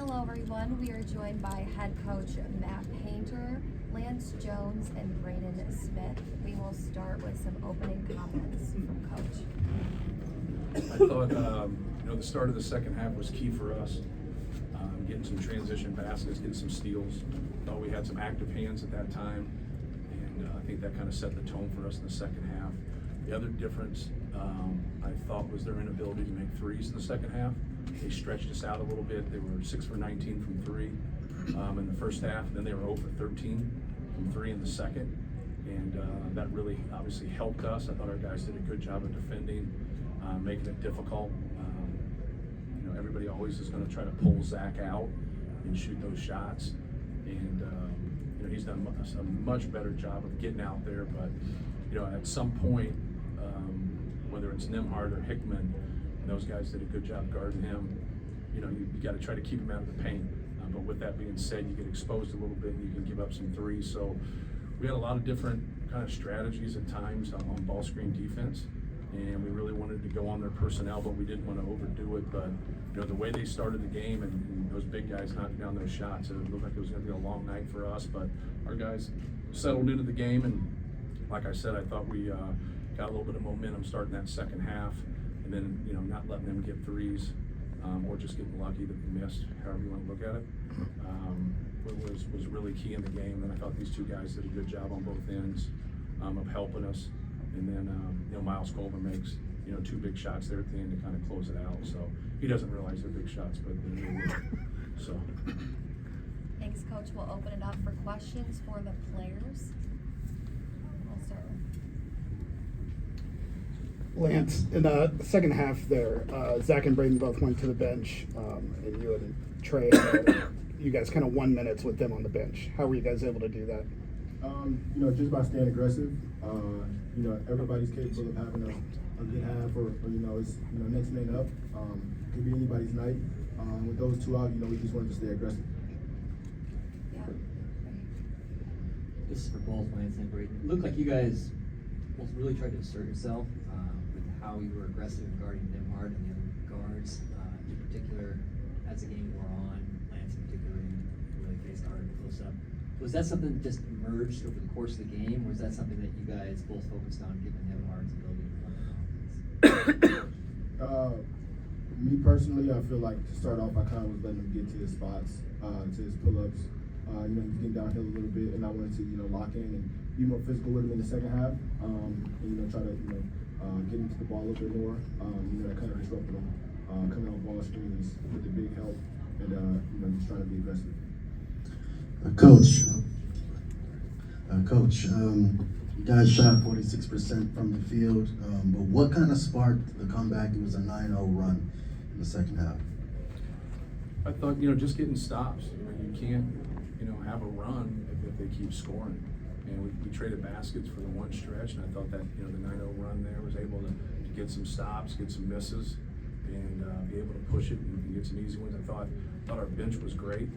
Hello everyone, we are joined by head coach Matt Painter, Lance Jones, and Braden Smith. We will start with some opening comments from coach. I thought, the start of the second half was key for us. Getting some transition baskets, getting some steals. Thought we had some active hands at that time, and I think that kind of set the tone for us in the second half. The other difference I thought was their inability to make threes in the second half. They stretched us out a little bit. They were 6 for 19 from three in the first half, and then they were 0 for 13 from three in the second, and that really obviously helped us. I thought our guys did a good job of defending, making it difficult. Everybody always is going to try to pull Zach out and shoot those shots, and he's done a much better job of getting out there. But at some point, whether it's Nimhard or Hickman, those guys did a good job guarding him. You got to try to keep him out of the paint. But with that being said, you get exposed a little bit and you can give up some threes. So we had a lot of different kind of strategies at times on ball screen defense, and we really wanted to go on their personnel, but we didn't want to overdo it. But the way they started the game and those big guys knocking down those shots, it looked like it was going to be a long night for us. But our guys settled into the game, and like I said, I thought we got a little bit of momentum starting that second half, and then not letting them get threes or just getting lucky that they missed, however you want to look at it. Was really key in the game, and I thought these two guys did a good job on both ends of helping us. And then Miles Colvin makes two big shots there at the end to kind of close it out. So he doesn't realize they're big shots, but they were. So Thanks, coach. We'll open it up for questions for the players. I'll start with Lance, in the second half there, Zach and Braden both went to the bench, and you and Trey, you guys kind of 1 minute with them on the bench. How were you guys able to do that? Just by staying aggressive. Everybody's capable of having a good half, or it's next man up. Could be anybody's night. With those two out, we just wanted to stay aggressive. yeah. This is for both Lance and Braden. It looked like you guys both really tried to assert yourself with how you were aggressive in guarding Nimhard and the other guards. In particular, as the game wore on, Lance in particular, you really faced hard close up. Was that something that just emerged over the course of the game, or was that something that you guys both focused on, given Nimhard's ability to run the offense? Me personally, I feel like to start off, I kind of was letting him get to his spots, to his pull-ups. He's getting downhill a little bit, and I wanted to, lock in and be more physical with him in the second half, and try to, get into the ball a little bit more. That kind of disrupted him, coming on ball screens with the big help, and just trying to be aggressive. Coach, you guys shot 46% from the field, but what kind of sparked the comeback? It was a 9-0 run in the second half. I thought just getting stops. You can't have a run if they keep scoring. And we traded baskets for the one stretch, and I thought that the 9-0 run there was able to get some stops, get some misses, and be able to push it and get some easy ones. I thought our bench was great.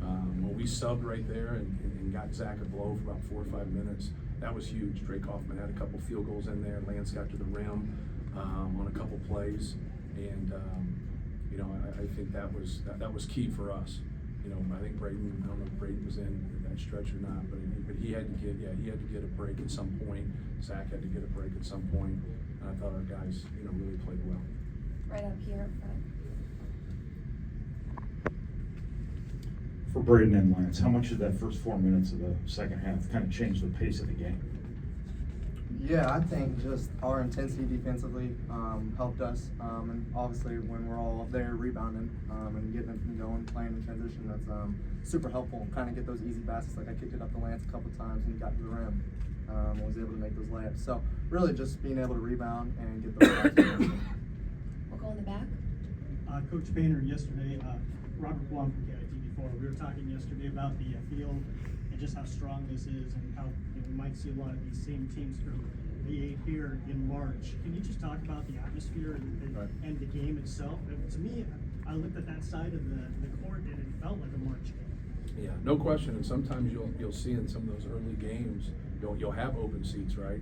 When we subbed right there and got Zach a blow for about 4 or 5 minutes, that was huge. Drake Hoffman had a couple field goals in there. Lance got to the rim on a couple plays, and I think that was key for us. I think Braden, I don't know if Braden was in that stretch or not, but he had to get a break at some point. Zach had to get a break at some point. And I thought our guys, really played well. Right up here in front. For Braden and Lance, how much did that first 4 minutes of the second half kind of change the pace of the game? Yeah, I think just our intensity defensively helped us, and obviously when we're all there rebounding and getting them going, playing in transition, that's super helpful. Kind of get those easy baskets. Like I kicked it up to Lance a couple times and he got to the rim and was able to make those layups. So really just being able to rebound and get those layups. We'll go in the back. Coach Painter, yesterday, Robert Blum from KIT4, we were talking yesterday about the field and just how strong this is, and how we might see a lot of these same teams from the 8 here in March. Can you just talk about the atmosphere and the game itself? And to me, I looked at that side of the court and it felt like a March game. Yeah, no question. And sometimes you'll see in some of those early games, you'll have open seats, right?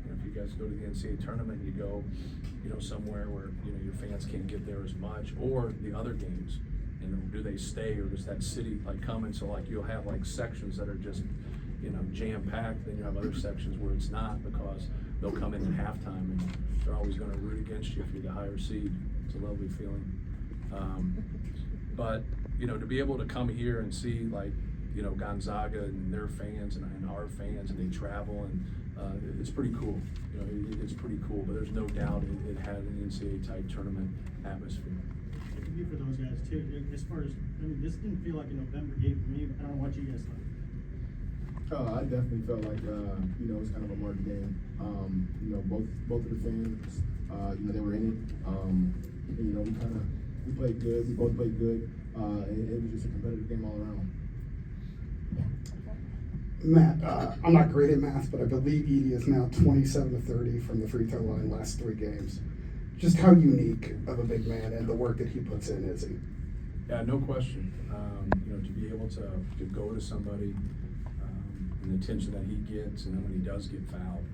If you guys go to the NCAA tournament, you go, somewhere where your fans can't get there as much, or the other games. And do they stay, or does that city like come? And so like you'll have like sections that are just, you know, jam-packed, then you have other sections where it's not, because they'll come in at halftime and they're always gonna root against you if you're the higher seed. It's a lovely feeling. But, you know, to be able to come here and see like, you know, Gonzaga and their fans and our fans, and they travel, and it's pretty cool. You know, it's pretty cool, but there's no doubt it had an NCAA type tournament atmosphere. Good for those guys too. As far as, I mean, this didn't feel like a November game for me. I don't know what you guys thought. I definitely felt like you know, it was kind of a marked game. You know, both of the fans, you know, they were in it. And, you know, we played good. We both played good. It was just a competitive game all around. Matt, I'm not great at math, but I believe Edie is now 27 to 30 from the free throw line last 3 games. Just how unique of a big man and the work that he puts in is he? Yeah, no question. You know, to be able to go to somebody, and the attention that he gets, and then when he does get fouled,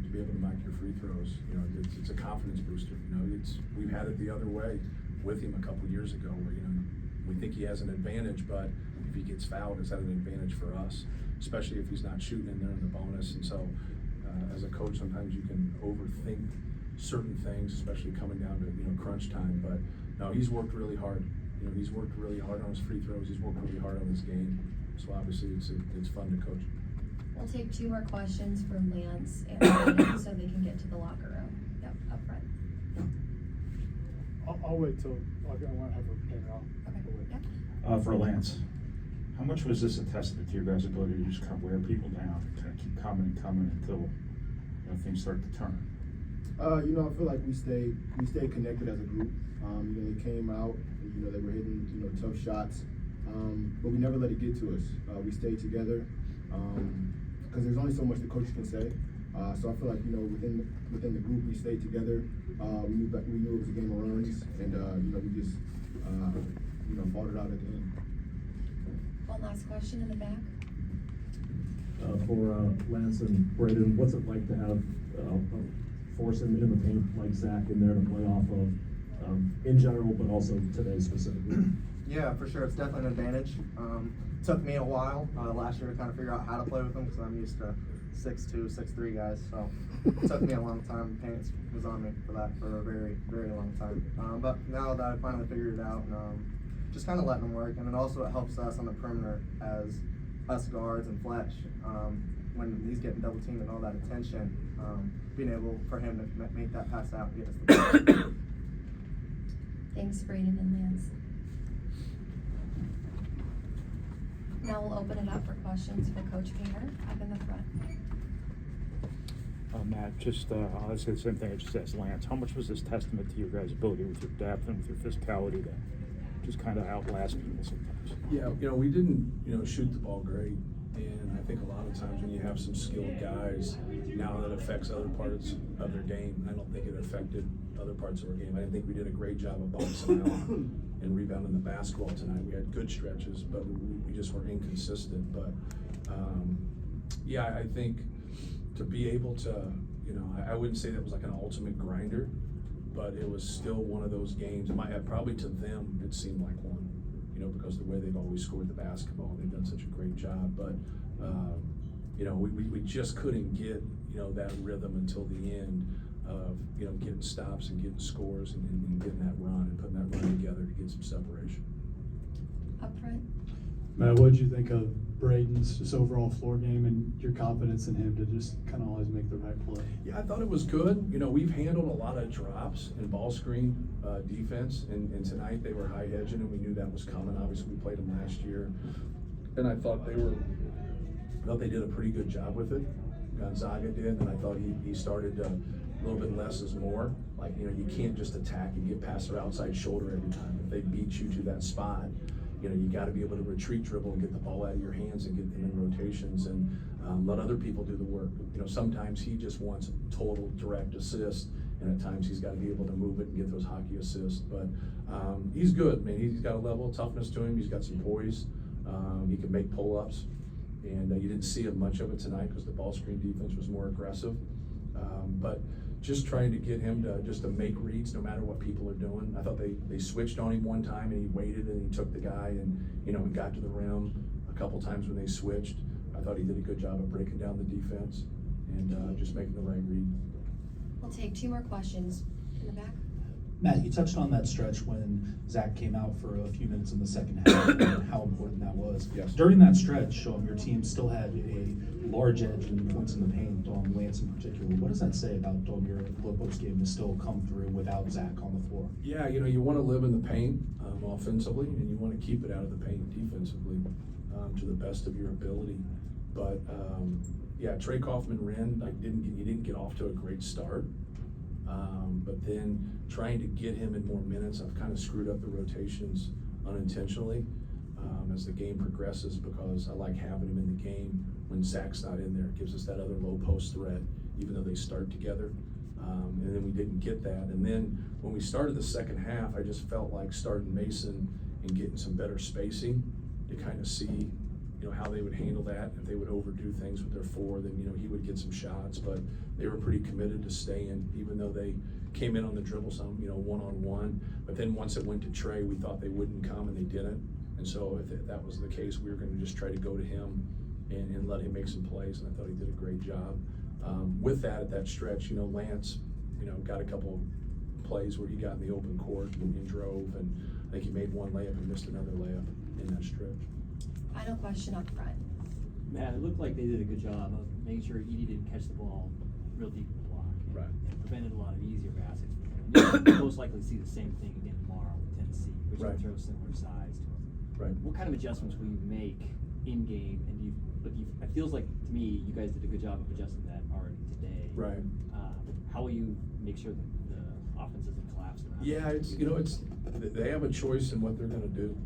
to be able to make your free throws, you know, it's a confidence booster. You know, we've had it the other way with him a couple years ago, where, you know, we think he has an advantage, but if he gets fouled, is that an advantage for us? Especially if he's not shooting in there in the bonus. And so, as a coach, sometimes you can overthink certain things, especially coming down to, you know, crunch time. But no, he's worked really hard. You know, he's worked really hard on his free throws. He's worked really hard on his game. So obviously, it's fun to coach. We'll take 2 more questions from Lance and Braden so they can get to the locker room. Yep, up front. I'll wait till I want to have her paint off. Okay. Yep. For Lance, how much was this a testament to your guys' ability to just kind of wear people down and kind of keep coming until, you know, things start to turn? You know, I feel like we stayed connected as a group. You know, they came out, you know, they were hitting, you know, tough shots, but we never let it get to us. We stayed together, because there's only so much the coach can say. So I feel like, you know, within the group, we stayed together. We knew it was a game of runs, and you know, we just you know, fought it out at the end. One last question in the back. For Lance and Braden, what's it like to have force in the paint like Zach in there to play off of, in general, but also today specifically? Yeah, for sure. It's definitely an advantage. Took me a while last year to kind of figure out how to play with him, because I'm used to 6'2", 6'3" guys. So it took me a long time. Paint was on me for that for a very, very long time. But now that I finally figured it out, and just kind of letting them work, and then also it helps us on the perimeter as us guards and Fletch, when he's getting double teamed and all that attention, being able for him to make that pass out and get us the ball. Thanks, Braden and Lance. Now we'll open it up for questions for Coach Painter up in the front. Matt, just I'll say the same thing I just asked Lance. How much was this testament to your guys' ability with your depth and with your physicality to just kind of outlast people sometimes? Yeah, you know, we didn't, you know, shoot the ball great, and I think a lot of times when you have some skilled guys, now that affects other parts of their game. I don't think it affected other parts of our game. I didn't think we did a great job of boxing out and rebounding the basketball tonight. We had good stretches, but we just were inconsistent. But yeah, I think to be able to, you know, I wouldn't say that was like an ultimate grinder, but it was still one of those games. It might have, probably to them, it seemed like one, you know, because of the way they've always scored the basketball. They've done such a great job. But, you know, we just couldn't get, you know, that rhythm until the end of, you know, getting stops and getting scores and getting that run and putting that run together to get some separation. Up front. Matt, what did you think of Braden's just overall floor game and your confidence in him to just kind of always make the right play? Yeah, I thought it was good. You know, we've handled a lot of drops in ball screen defense, and tonight they were high hedging, and we knew that was coming. Obviously, we played them last year, and I thought they did a pretty good job with it. Gonzaga did, and I thought he started a little bit less is more. Like, you know, you can't just attack and get past their outside shoulder every time. If they beat you to that spot, you know, you got to be able to retreat dribble and get the ball out of your hands and get them in rotations and let other people do the work. You know, sometimes he just wants total direct assist, and at times he's got to be able to move it and get those hockey assists. But he's good, man. He's got a level of toughness to him. He's got some poise. He can make pull-ups, and you didn't see much of it tonight because the ball screen defense was more aggressive. But just trying to get him to make reads no matter what people are doing. I thought they switched on him one time and he waited and he took the guy and, you know, he got to the rim a couple times when they switched. I thought he did a good job of breaking down the defense and just making the right read. We'll take 2 more questions in the back. Matt, you touched on that stretch when Zach came out for a few minutes in the second half and how important that was. Yes. During that stretch, your team still had a large edge in points in the paint, on Lance in particular. What does that say about your post game to still come through without Zach on the floor? Yeah, you know, you want to live in the paint offensively, and you want to keep it out of the paint defensively to the best of your ability. But yeah, Trey Kaufman-Renn, he didn't get off to a great start. But then trying to get him in more minutes, I've kind of screwed up the rotations unintentionally as the game progresses, because I like having him in the game when Zach's not in there. It gives us that other low post threat, even though they start together. And then we didn't get that. And then when we started the second half, I just felt like starting Mason and getting some better spacing to kind of see, you know, how they would handle that. If they would overdo things with their 4, then, you know, he would get some shots. But they were pretty committed to staying, even though they came in on the dribble some, you know, one-on-one. But then once it went to Trey, we thought they wouldn't come, and they didn't. And so if that was the case, we were going to just try to go to him and let him make some plays. And I thought he did a great job. With that, at that stretch, you know, Lance, you know, got a couple plays where he got in the open court and drove. And I think he made one layup and missed another layup in that stretch. Final question up front. Matt, it looked like they did a good job of making sure Edie didn't catch the ball real deep in the block. Right. And prevented a lot of easier baskets. You'll most likely see the same thing again tomorrow with Tennessee, which will throw similar size to them. Right. What kind of adjustments will you make in game? And it feels like to me you guys did a good job of adjusting that already today. Right. How will you make sure that the offense doesn't collapse? Yeah, they have a choice in what they're going to do.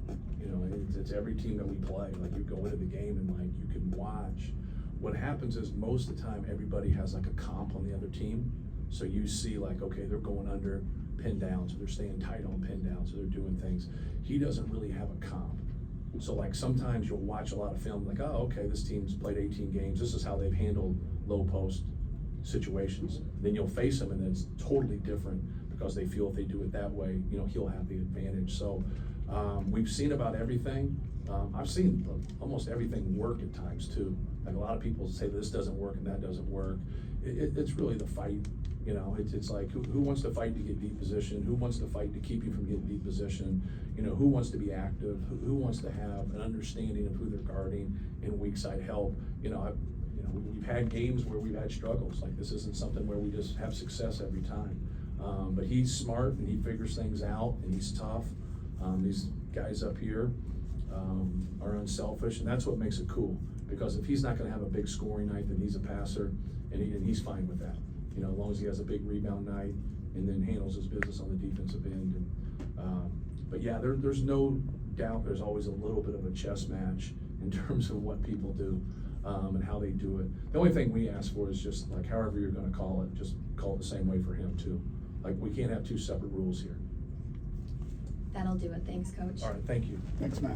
You know, it's every team that we play. Like, you go into the game and like you can watch. What happens is most of the time everybody has like a comp on the other team. So you see like, okay, they're going under pin downs, or they're staying tight on pin downs, or they're doing things. He doesn't really have a comp. So like sometimes you'll watch a lot of film like, oh, okay, this team's played 18 games. This is how they've handled low post situations. Then you'll face them and it's totally different, because they feel if they do it that way, you know, he'll have the advantage. So we've seen about everything. I've seen almost everything work at times too. Like, a lot of people say this doesn't work and that doesn't work. It's really the fight. You know, it's like, who wants to fight to get deep position? Who wants to fight to keep you from getting deep position? You know, who wants to be active? Who wants to have an understanding of who they're guarding and weak side help? You know, we've had games where we've had struggles. Like, this isn't something where we just have success every time. But he's smart and he figures things out, and he's tough. These guys up here are unselfish, and that's what makes it cool. Because if he's not going to have a big scoring night, then he's a passer, and he's fine with that. You know, as long as he has a big rebound night and then handles his business on the defensive end. But yeah, there's no doubt there's always a little bit of a chess match in terms of what people do and how they do it. The only thing we ask for is just like, however you're going to call it, just call it the same way for him too. Like, we can't have 2 separate rules here. That'll do it. Thanks, Coach. All right, thank you. Thanks, Matt.